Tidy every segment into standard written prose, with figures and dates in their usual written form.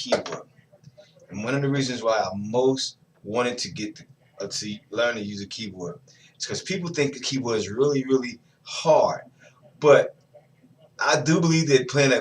keyboard. And one of the reasons why I most wanted to get to learn to use a keyboard is because people think the keyboard is really, really hard. But I do believe that playing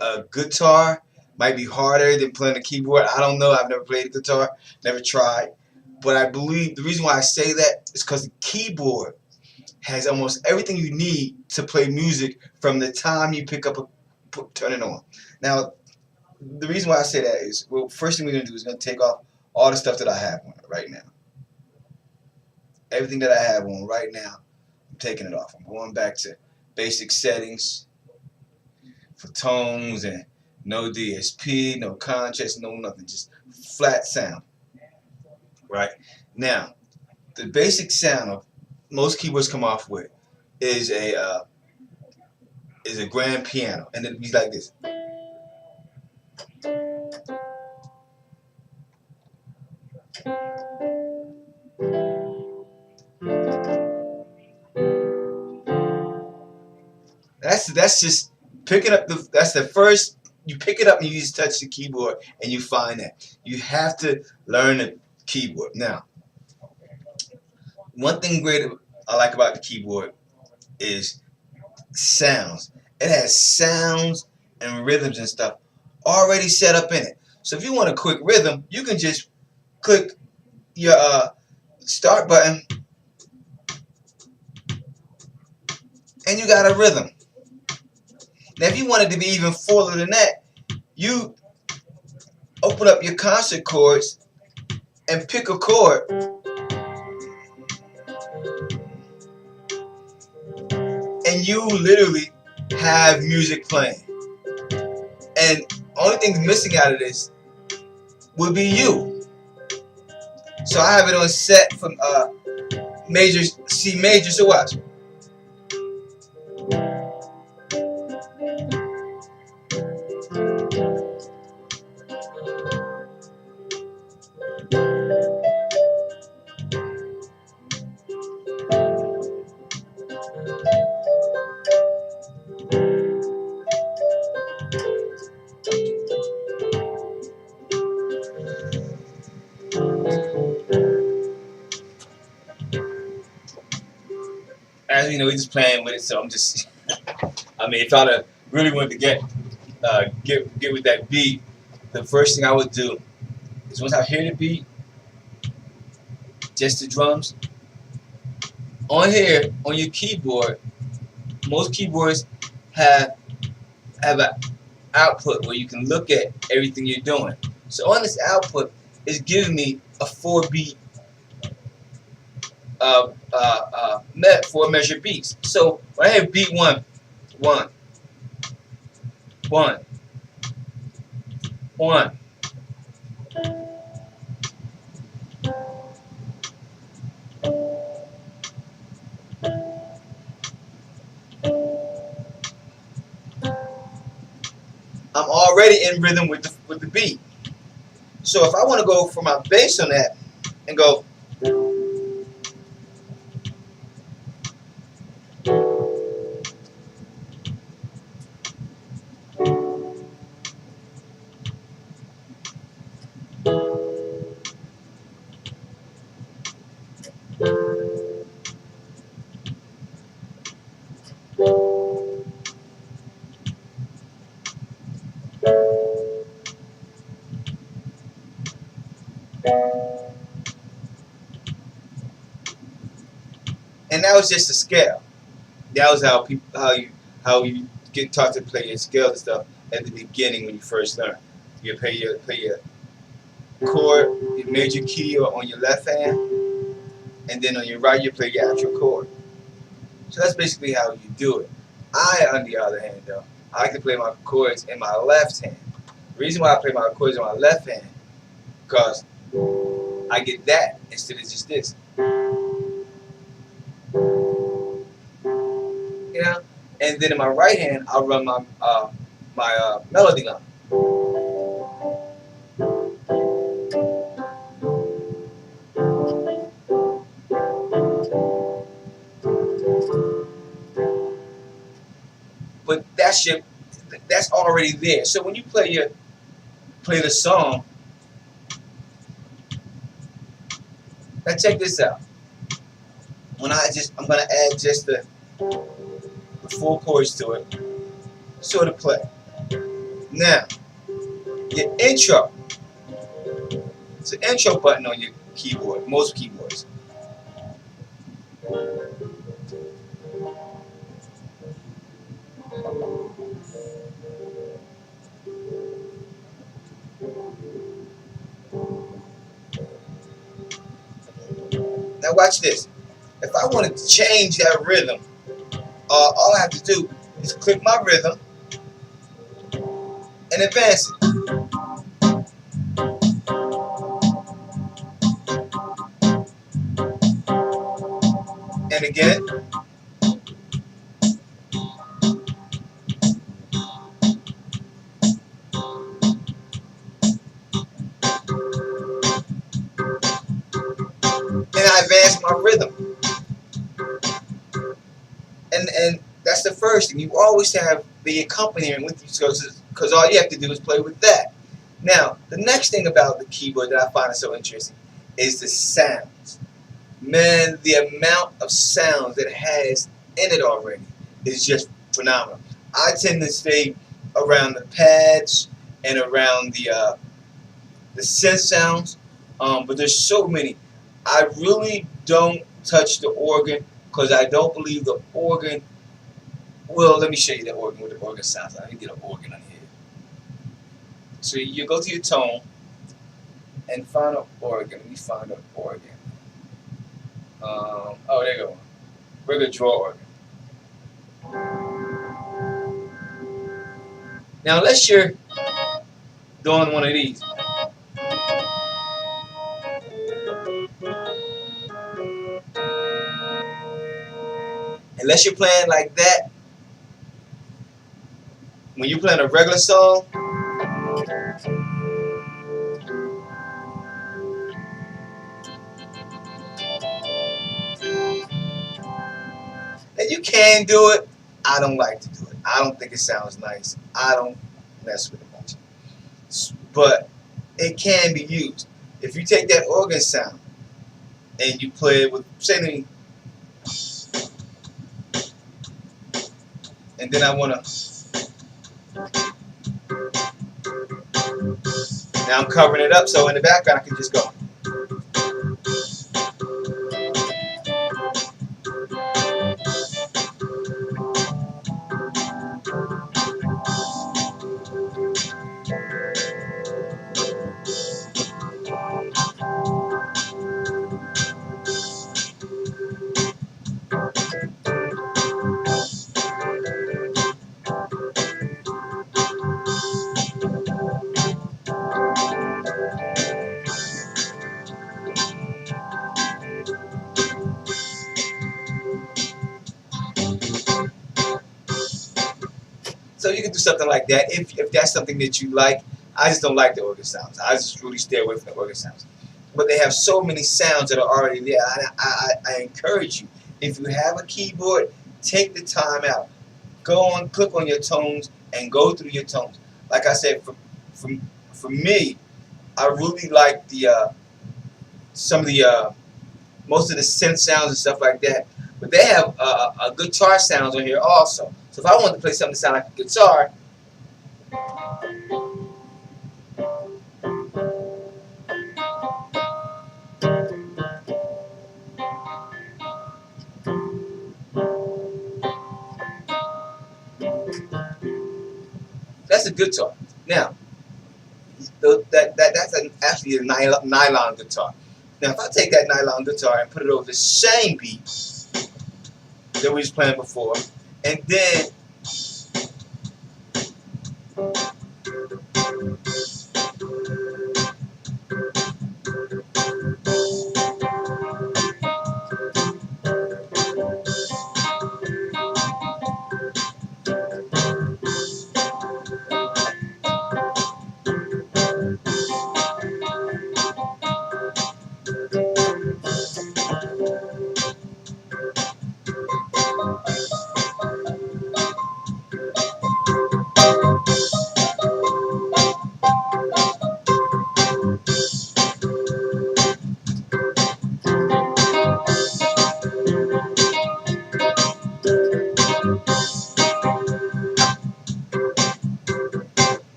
a guitar might be harder than playing a keyboard. I don't know. I've never played a guitar, never tried. But I believe the reason why I say that is because the keyboard has almost everything you need to play music from the time you pick up turn it on. Now, the reason why I say that is, well, first thing we're going to do is going to take off all the stuff that I have on right now. Everything that I have on right now, I'm taking it off. I'm going back to basic settings for tones and no DSP, no contrast, no nothing, just flat sound. Right? Now, the basic sound of most keyboards come off with is a grand piano, and it'll be like this. That's just picking up that's the first. You pick it up and you just touch the keyboard and you find that. You have to learn the keyboard. Now, one thing great I like about the keyboard is sounds. It has sounds and rhythms and stuff already set up in it. So if you want a quick rhythm, you can just click your start button and you got a rhythm. Now if you want it to be even fuller than that, you open up your concert chords and pick a chord and you literally have music playing. And only thing missing out of this would be you. So I have it on set from major C major. So watch. As you know, we're just playing with it, so I'm just. I mean, if I really wanted to get with that beat, the first thing I would do is once I hear the beat, just the drums. On here, on your keyboard, most keyboards have an output where you can look at everything you're doing. So on this output, it's giving me a 4-beat. 4 measure beats. So when I have beat 1, 1, 1, 1. I'm already in rhythm with the beat. So if I want to go for my bass on that and go. And that was just a scale. That was how you get taught to play your scales and stuff at the beginning when you first learn. You play your chord, your major key on your left hand, and then on your right you play your actual chord. So that's basically how you do it. On the other hand, though, I like to play my chords in my left hand. The reason why I play my chords in my left hand, because I get that instead of just this. You know? And then in my right hand, I'll run my melody line. But that's already there. So when you play play the song. Now check this out. I'm gonna add just the 4 chords to it. Sort of play. Now, your intro. It's an intro button on your keyboard, most keyboards. Now watch this. If I want to change that rhythm, all I have to do is click my rhythm and advance it. And again. And I advance my rhythm. And that's the first thing. You always have the accompaniment with you, because all you have to do is play with that. Now, the next thing about the keyboard that I find so interesting is the sounds. Man, the amount of sounds that it has in it already is just phenomenal. I tend to stay around the pads and around the synth sounds, but there's so many. I really don't touch the organ because I don't believe the organ. Well, let me show you the organ, what the organ sounds like. Let me get an organ on here. So you go to your tone and find an organ. Let me find an organ. Oh, there you go. Regular draw organ. Now, unless you're doing one of these. Unless you're playing like that, when you're playing a regular song, and you can do it, I don't like to do it. I don't think it sounds nice. I don't mess with it much. But it can be used. If you take that organ sound and you play it with, say, and then I want to, now I'm covering it up, so in the background I can just go. So you can do something like that if that's something that you like. I just don't like the organ sounds. I just really stay away from the organ sounds. But they have so many sounds that are already there. I encourage you, if you have a keyboard, take the time out. Go on, click on your tones, and go through your tones. Like I said, for me, I really like the some of the most of the synth sounds and stuff like that. But they have a guitar sounds on here also. So if I wanted to play something that sound like a guitar, that's a guitar. Now, that's actually a nylon guitar. Now, if I take that nylon guitar and put it over the same beat that we was playing before, and then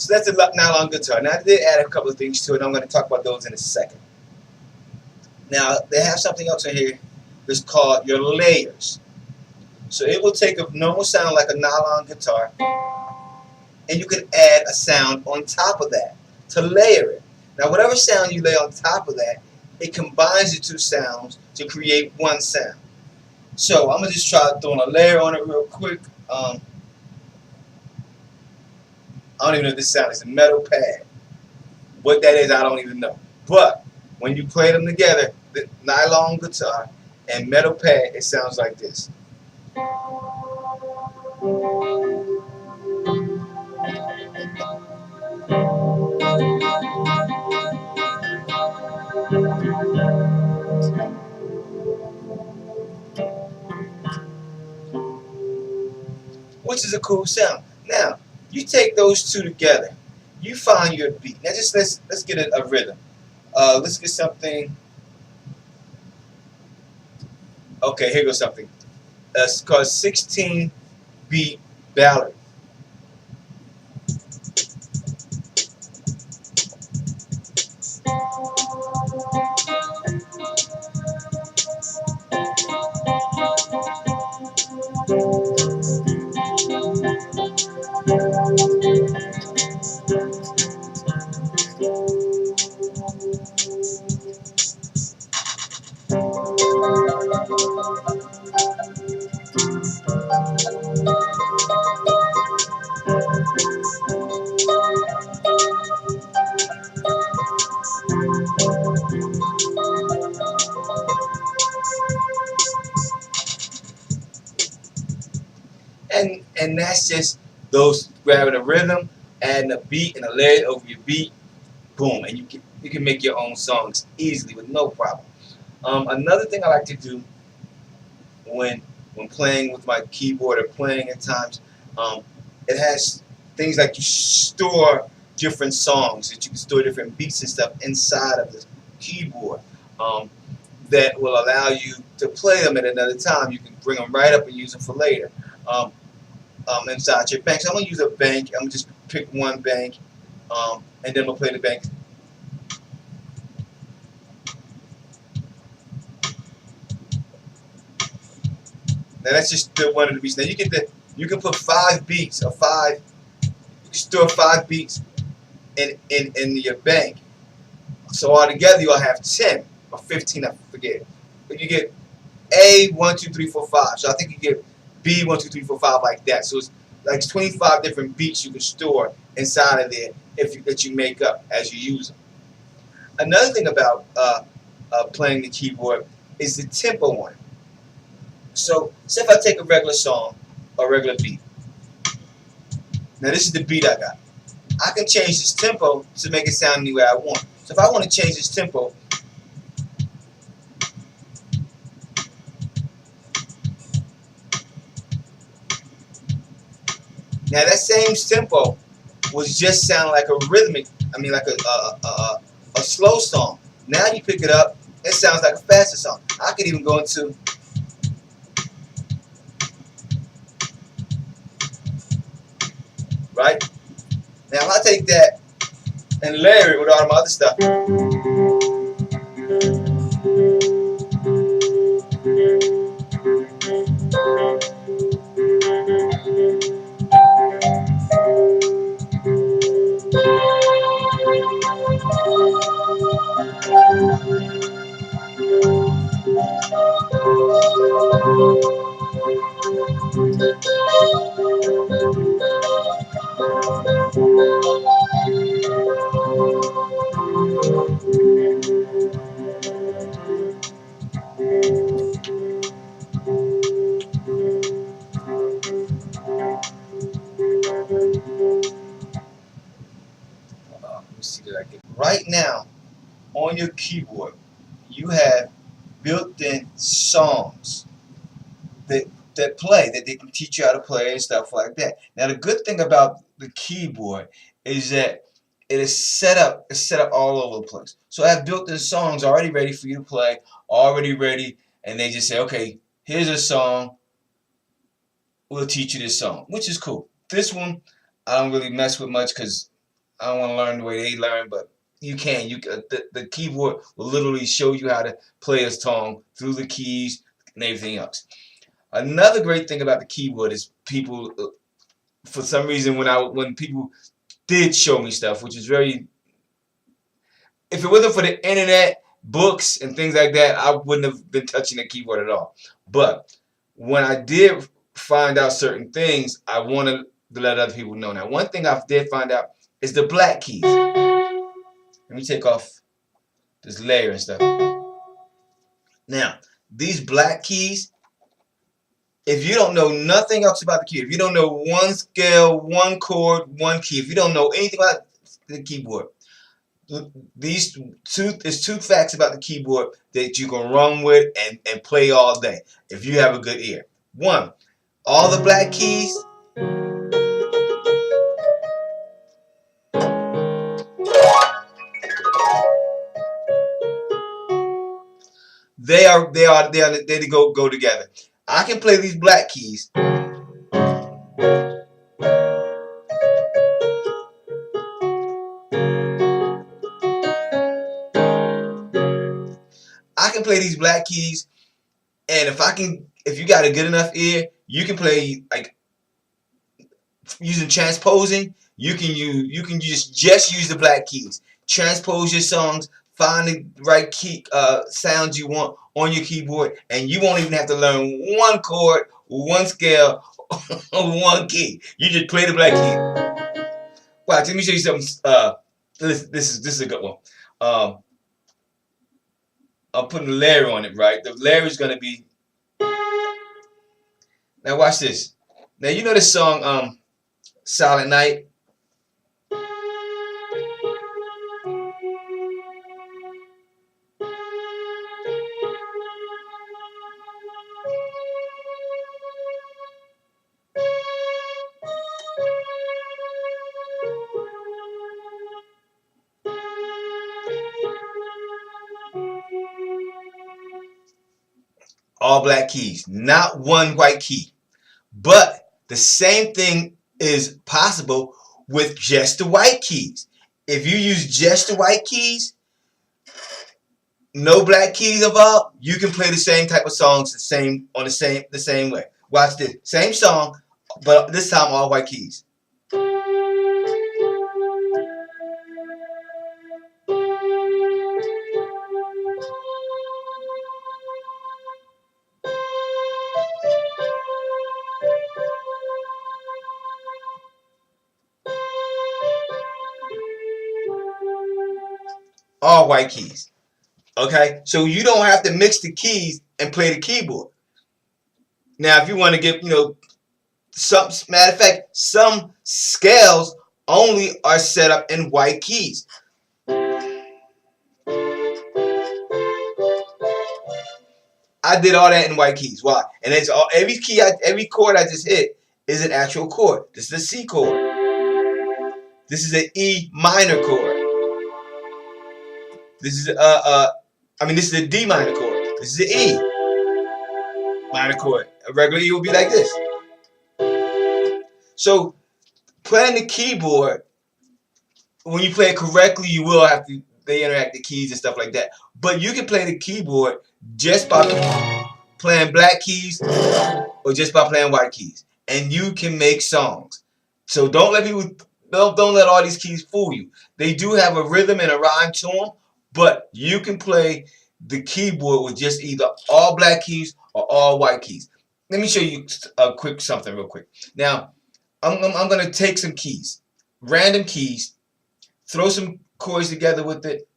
So that's a nylon guitar. Now I did add a couple of things to it. I'm going to talk about those in a second. Now they have something else in here that's called your layers. So it will take a normal sound like a nylon guitar, and you can add a sound on top of that to layer it. Now whatever sound you lay on top of that, it combines the two sounds to create one sound. So I'm going to just try throwing a layer on it real quick. I don't even know if this sound is a metal pad. What that is, I don't even know. But when you play them together, the nylon guitar and metal pad, it sounds like this. Which is a cool sound. Now, you take those two together, you find your beat. Now just let's get a rhythm. Let's get something. Okay, here goes something. It's called 16 beat ballad. And that's just those grabbing a rhythm, adding a beat and a layer over your beat, boom, and you can make your own songs easily with no problem. Another thing I like to do when playing with my keyboard or playing at times, it has things like you store different songs, that you can store different beats and stuff inside of the keyboard, that will allow you to play them at another time. You can bring them right up and use them for later. Inside your bank. So I'm going to use a bank. I'm going to just pick one bank, and then we'll play the bank. Now that's just one of the beats. Now you can put 5 beats or 5. You can store 5 beats in your bank. So altogether you'll have 10 or 15. I forget. But you get A 1 2 3 4 5. So I think you get B 1 2 3 4 5 like that. So it's like 25 different beats you can store inside of there that you make up as you use them. Another thing about playing the keyboard is the tempo on it. So say if I take a regular song, a regular beat. Now this is the beat I got. I can change this tempo to make it sound any way I want. So if I want to change this tempo, now that same tempo was just sound like a rhythmic, like a slow song. Now you pick it up, it sounds like a faster song. I could even go into right? Now if I take that and layer it with all my other stuff, let me see that I get right now on your keyboard. You have built-in songs that play, that they can teach you how to play and stuff like that. Now the good thing about the keyboard is that it is set up all over the place. So I have built-in songs already ready for you to play, already ready, and they just say, okay, here's a song, we'll teach you this song, which is cool. This one I don't really mess with much because I don't want to learn the way they learn, but you can. The keyboard will literally show you how to play a song through the keys and everything else. Another great thing about the keyboard is people, for some reason, when people did show me stuff, which is very, if it wasn't for the internet, books, and things like that, I wouldn't have been touching the keyboard at all. But when I did find out certain things, I wanted to let other people know. Now, one thing I did find out is the black keys. Let me take off this layer and stuff. Now, these black keys, if you don't know nothing else about the key, if you don't know one scale, one chord, one key, if you don't know anything about the keyboard, there's two facts about the keyboard that you can run with and play all day if you have a good ear. One, all the black keys, they go together. I can play these black keys. I can play these black keys, and if you got a good enough ear, you can play like using transposing. You can just use the black keys. Transpose your songs. Find the right key sounds you want on your keyboard, and you won't even have to learn one chord, one scale, or one key. You just play the black key. Watch, let me show you something. This is a good one. I'm putting a layer on it, right? The layer is gonna be. Now watch this. Now you know this song, Silent Night. All black keys, not one white key. But the same thing is possible with just the white keys. If you use just the white keys, no black keys involved, you can play the same type of songs the same way. Watch this. Same song, but this time all white keys. All white keys. Okay? So you don't have to mix the keys and play the keyboard. Now, if you want to get, matter of fact, some scales only are set up in white keys. I did all that in white keys. Why? And it's every chord I just hit is an actual chord. This is a C chord. This is an E minor chord. This is this is a D minor chord. This is an E minor chord. A regular E will be like this. So playing the keyboard, when you play it correctly, you will have to interact the keys and stuff like that. But you can play the keyboard just by playing black keys or just by playing white keys, and you can make songs. So don't let all these keys fool you. They do have a rhythm and a rhyme to them, but you can play the keyboard with just either all black keys or all white keys. Let me show you something real quick. Now, I'm gonna take some keys, random keys, throw some chords together with it.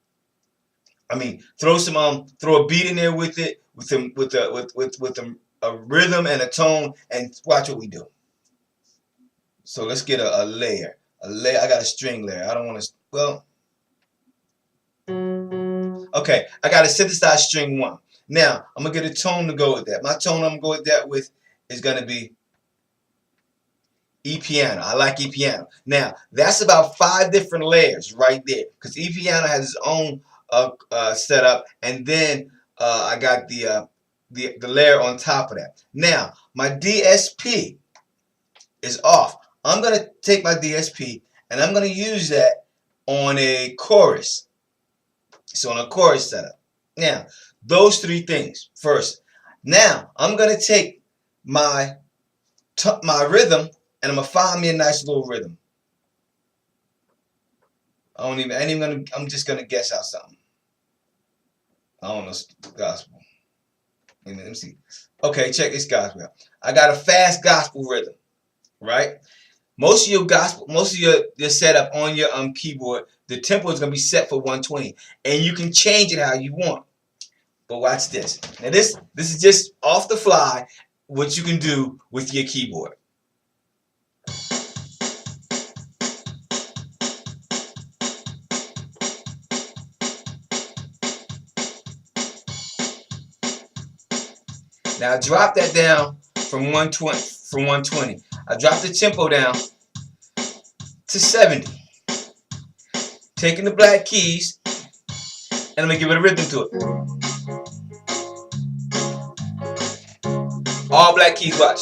Throw a beat in there with it, with a rhythm and a tone, and watch what we do. So let's get a layer. I got a string layer. I don't want to. Well, okay. I got a synthesized string 1. Now I'm gonna get a tone to go with that. My tone I'm gonna go with that with is gonna be E piano. I like E piano. Now that's about 5 different layers right there, because E piano has its own setup, and then I got the layer on top of that. Now my DSP is off. I'm gonna take my DSP and I'm gonna use that on a chorus. It's on a chorus setup. Now, those three things first. Now, I'm going to take my rhythm and I'm going to find me a nice little rhythm. I'm just going to guess out something. I don't know, gospel. Let me see. Okay, check this gospel out. I got a fast gospel rhythm, right? Most of your setup on your keyboard, the tempo is gonna be set for 120, and you can change it how you want. But watch this. Now this is just off the fly what you can do with your keyboard. Now I drop that down from 120. I drop the tempo down to 70. Taking the black keys and I'm gonna give it a rhythm to it. All black keys, watch.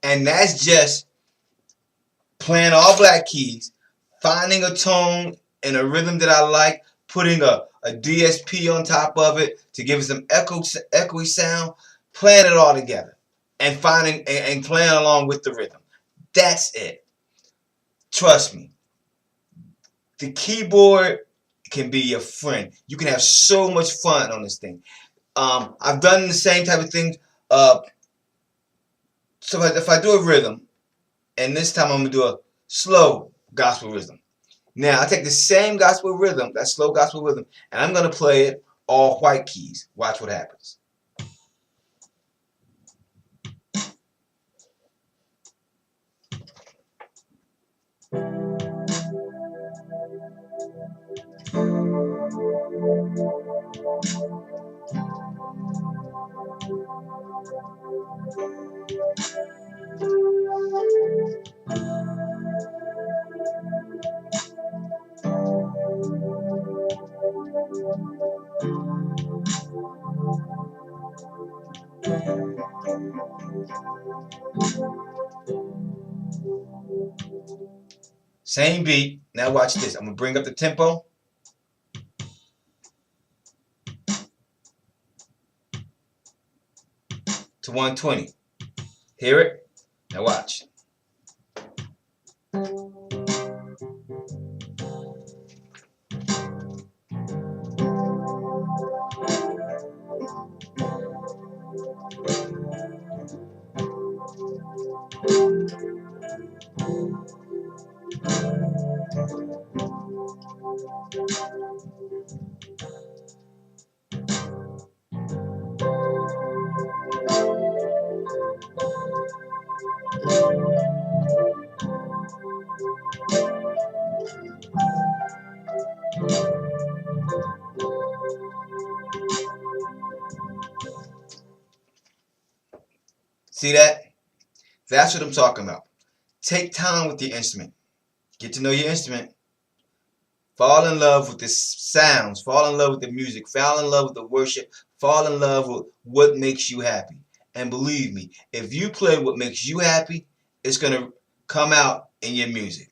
And that's just playing all black keys, finding a tone and a rhythm that I like, putting a DSP on top of it to give it some echoey sound, playing it all together, and finding and playing along with the rhythm. That's it. Trust me. The keyboard can be your friend. You can have so much fun on this thing. I've done the same type of things. So if I do a rhythm, and this time I'm going to do a slow gospel rhythm. Now, I take the same gospel rhythm, that slow gospel rhythm, and I'm going to play it all white keys. Watch what happens. Same beat. Now watch this. I'm going to bring up the tempo. To 120. Hear it? Now watch. See that? That's what I'm talking about. Take time with your instrument. Get to know your instrument. Fall in love with the sounds. Fall in love with the music. Fall in love with the worship. Fall in love with what makes you happy. And believe me, if you play what makes you happy, it's going to come out in your music.